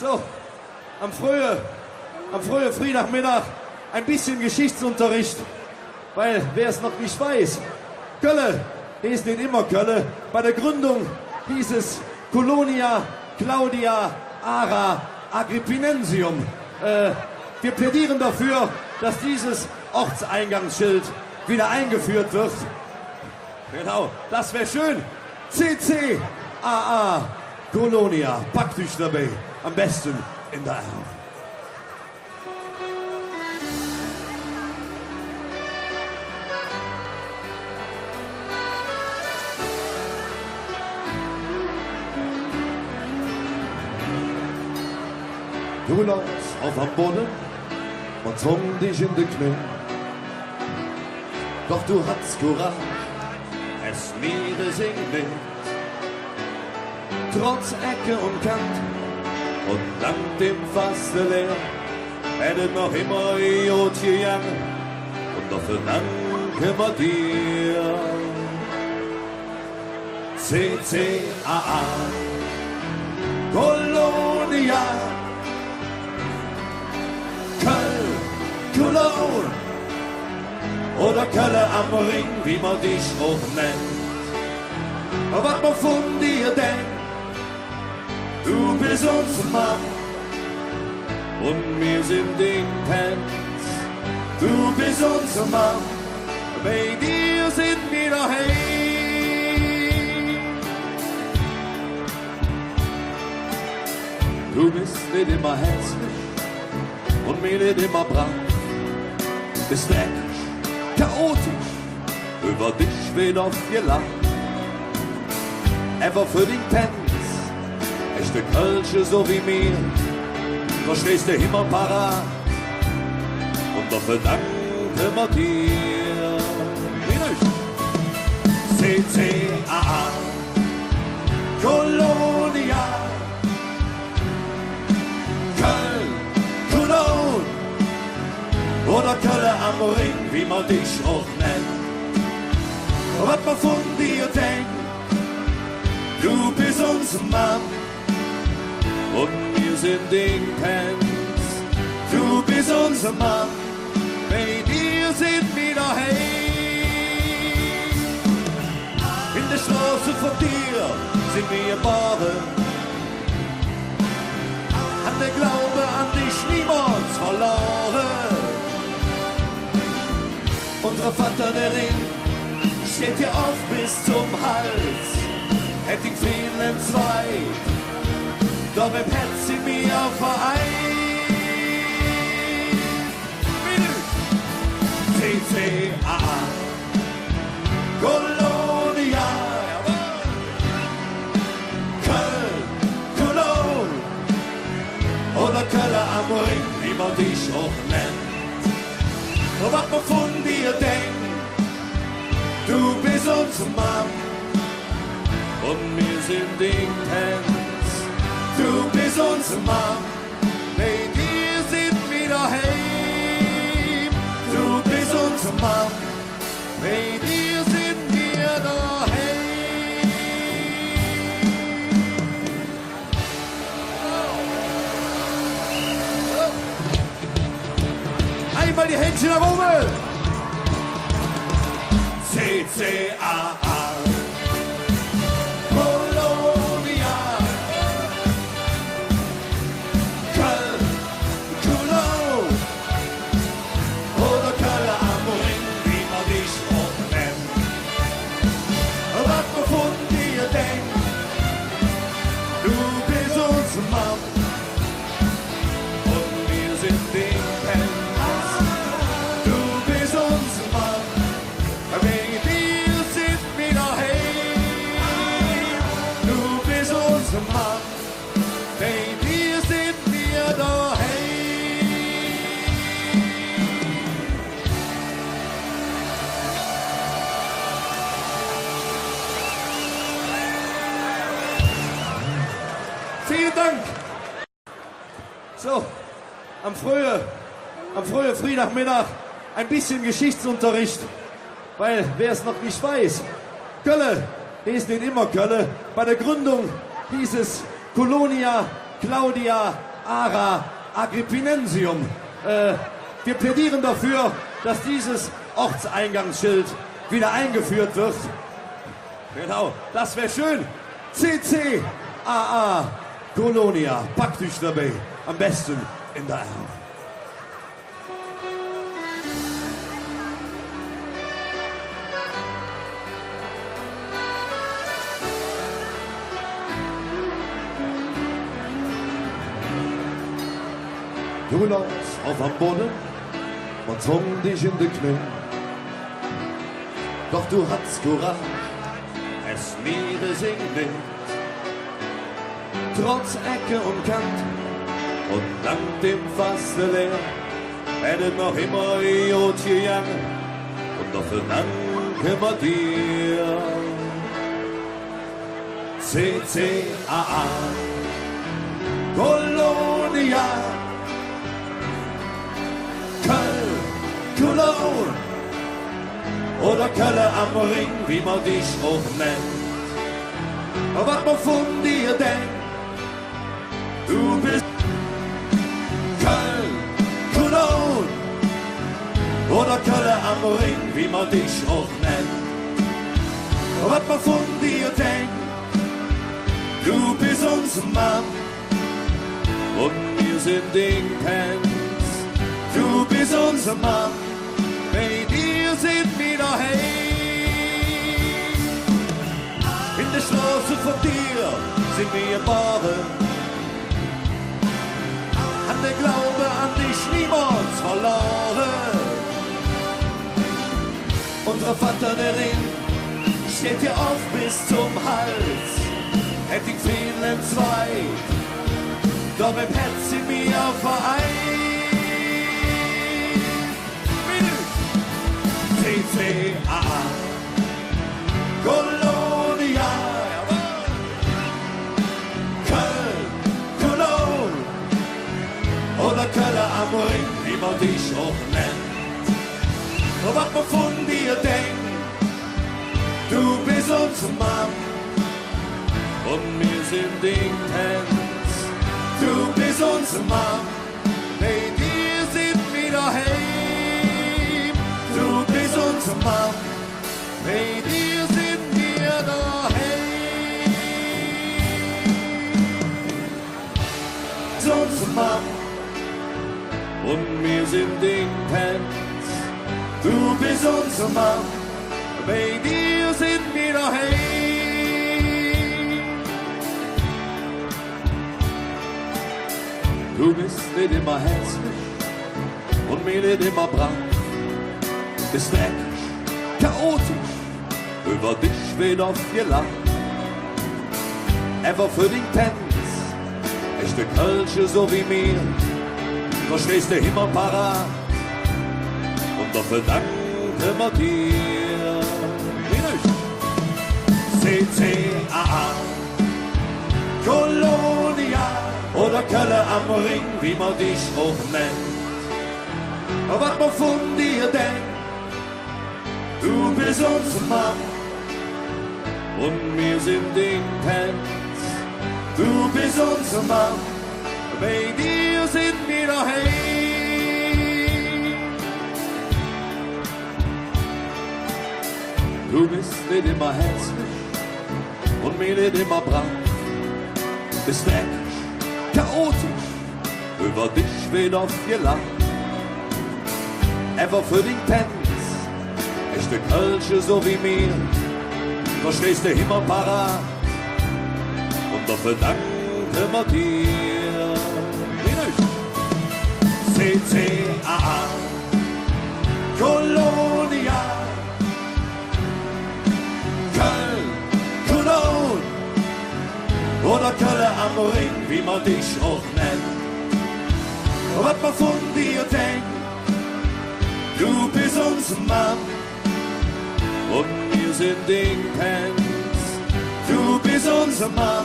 So, am frühen Freitagmittag ein bisschen Geschichtsunterricht, weil wer es noch nicht weiß, Kölle hieß nicht immer Kölle. Bei der Gründung hieß es Colonia Claudia Ara Agrippinensium. Wir plädieren dafür, dass dieses Ortseingangsschild wieder eingeführt wird. Genau, das wäre schön. CCAA Colonia, packt euch dabei, am besten in der Arm. Du lagst auf am Boden und zwang dich in die Knie. Doch du hattest Courage, es niedersingen. Trotz Ecke und Kant und dank dem Faste leer, hättet noch immer Idiot gegangen und dafür danken wir dir. CCAA Colonia Köln, Cologne oder Kölle am Ring, wie man dich auch nennt. Aber was man von dir denkt, du bist unser Mann und wir sind den Pens. Du bist unser Mann, bei dir sind wir daheim. Du bist nicht immer hässlich und mir nicht immer brav. Bist dreckig, chaotisch, über dich wird oft gelacht. Einfach für den Pens, echte Kölsche so wie mir, verstehst du immer parat und dafür danken wir dir. CCAA Colonia Köln, Cologne oder Kölle am Ring, wie man dich auch nennt. Was man von dir denkt, du bist unser Mann und wir sind den Pens. Du bist unser Mann, bei dir sind wir daheim. In der Straße von dir sind wir geboren. Hat der Glaube an dich niemals verloren. Unser Vater, der Ring, steht dir auf bis zum Hals. Hätt ihn vielen Zweig, doch im Herz sie mir vereint. CCAA Colonia Köln, Cologne oder Kölle am Ring, wie man dich auch nennt. Und was man von dir denkt, du bist unser Mann und wir sind den Pens. Du bist unser Mann, bei dir sind wir daheim. Du bist unser Mann, bei dir sind wir daheim. Einmal die Händchen nach oben. CCAA Colonia Köln, Cologne oder Kölle am Ring, wie man dich auch nennt. Was man von dir denkt, du bist unser Mann und wir sind den Pens. Du bist unser Mann, bei dir sind wir daheim. Du bist unser Mann, bei dir sind wir daheim. Vielen Dank. So, am frühen Freitagmittag ein bisschen Geschichtsunterricht, weil wer es noch nicht weiß, Kölle hieß nicht immer Kölle. Bei der Gründung hieß es Colonia Claudia Ara Agrippinensium. Wir plädieren dafür, dass dieses Ortseingangsschild wieder eingeführt wird. Genau, das wäre schön. CCAA Colonia, packt euch dabei. Am besten in der Arm. Du lagst auf am Boden und zwang dich in die Knie. Doch du hattest Courage, es niedersingt nicht. Trotz Ecke und Kant und dank dem Faste leer, hättet noch immer Jod gegangen und dafür danken wir dir. CCAA Colonia, Köln, Cologne oder Kölle am Ring, wie man dich auch nennt. Was man von dir denkt, du bist Köln, Cologne oder Kölle am Ring, wie man dich auch nennt. Was man von dir denkt, du bist uns Mann und wir sind Dinkens. Du bist unser Mann, bei dir sind wir daheim. In der Straße von dir sind wir geboren. Hat der Glaube an dich niemals verloren. Unsere Vaterin steht dir auf bis zum Hals. Hätt ich vielen Zweig, doch im Herz sind wir vereint. CCAA Colonia, Köln, Cologne oder Kölle am Ring, wie man dich auch nennt. Und was man von dir denkt, du bist uns Mann und wir sind Dinkens. Du bist uns Mann, bei dir sind wir daheim. Du bist unser Mann, bei dir sind wir daheim. Du bist unser Mann und wir sind Dinkens. Du bist unser Mann, bei dir sind wir daheim. Du bist nicht immer herzlich und mir nicht immer brav. Bist dreckig, chaotisch, über dich wird oft gelacht. Einfach für den Tanz, echte Kölsche so wie mir, da stehst du immer parat und dafür danken wir dir. CCAA Colonia oder Kölle am Ring, wie man dich auch nennt. Was man von dir denkt, du bist unser Mann und wir sind Dinkens. Du bist unser Mann, bei dir sind wir daheim. Du bist nicht immer herzlich und mir nicht immer brav. Bist dreckig, chaotisch, über dich wird oft gelacht. Einfach für den Tanz, echte Kölsche so wie mir, da stehst du immer parat und dafür danken wir dir. CCAA Colonia, Köln, Cologne oder Kölle am Ring, wie man dich auch nennt. Was man von dir denkt, du bist unser Mann und wir sind Dinkens. Du bist unser Mann,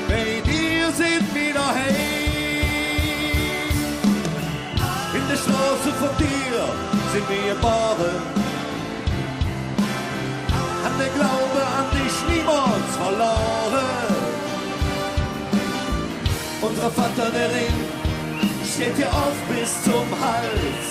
bei dir sind wir daheim. In der Straße von dir sind wir geboren. Hat der Glaube an dich niemals verloren. Unsere Vaterin geht dir oft bis zum Hals,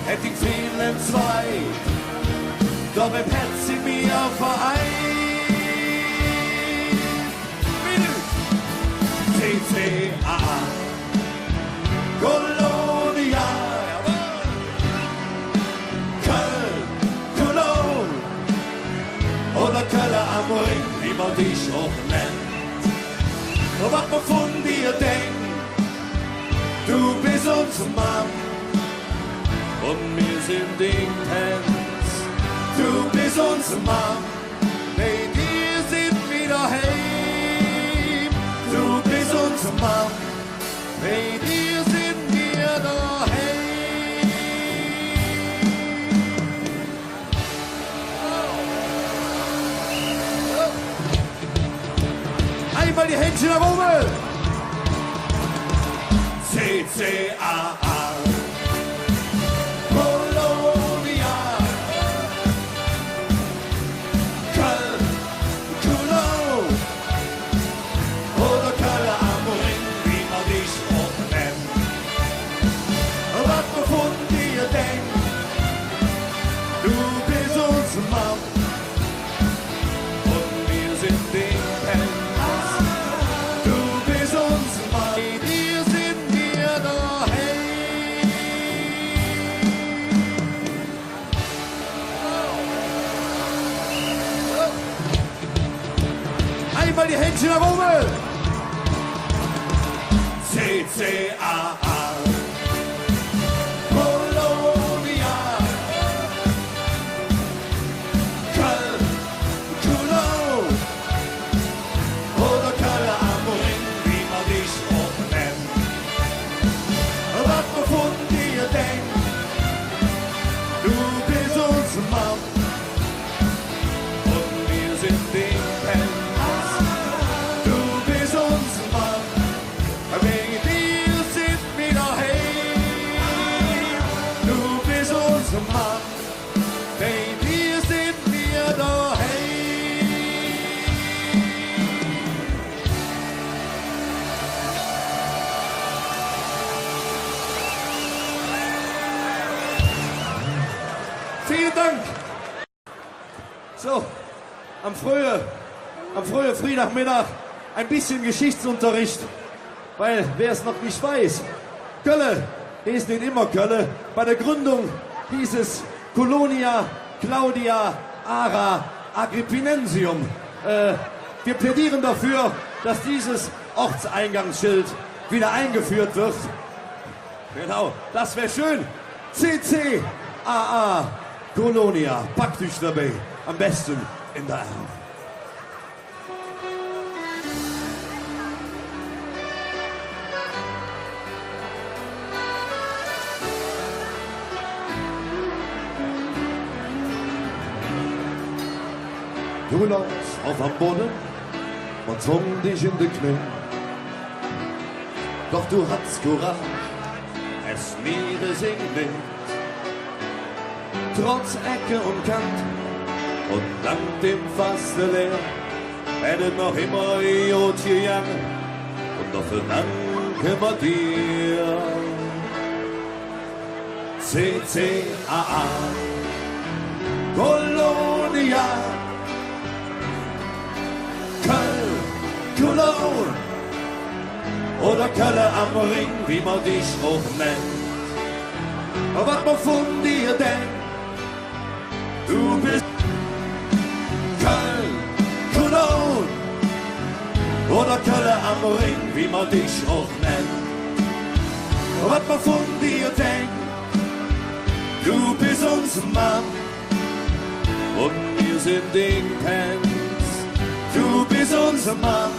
hätt ich vielen zwei, doch im Herz sind wir vereint. CCA, Kolonia, Köln, Cologne oder Kölle am Ring, wie man dich auch nennt. Und was man von dir denkt, du bist uns Mann und wir sind intens. Du bist uns Mann, bei dir sind wir daheim. Du bist uns Mann, bei dir sind wir daheim. Einmal die Händchen nach oben. CCAA, Kolonia, Köln, Cologne oder Kölle am Ring, wie man dich auch nennt. Was man von dir denkt, du bist uns Mann und wir sind den Pen. Du bist uns Mann, wir sind wir daheim. Einmal die Händchen nach oben. CCAA, Kolonia, Köln, Cologne oder Kölle am Ring, wie man dich auch nennt. Was man von dir denkt, du bist uns Mann und wir sind den Pen. Du bist uns Mann, wegen dir sind wir daheim. Du bist uns Mann, wegen dir sind wir daheim. Vielen Dank. So, am frühen Freitagmittag ein bisschen Geschichtsunterricht, weil wer es noch nicht weiß, Kölle ist nicht immer Kölle. Bei der Gründung hieß es Colonia Claudia Ara Agrippinensium. Wir plädieren dafür, dass dieses Ortseingangsschild wieder eingeführt wird. Genau, das wäre schön. CCAA Kolonia, packt euch dabei, am besten in der Arm. Du lagst auf am Boden und zwang dich in die Knie. Doch du hattest Courage, es niedersingen. Trotz Ecke und Kant und dank dem Faste leer, werdet noch immer Idiot gegangen und dafür danken wir dir. CCAA, Kolonia, Köln, Cologne oder Kölle am Ring, wie man dich auch nennt. Was man von dir denkt, du bist Köln, Cologne oder Kölle am Ring, wie man dich auch nennt. Was man von dir denkt, du bist uns Mann und wir sind den Pens. Du bist unser Mann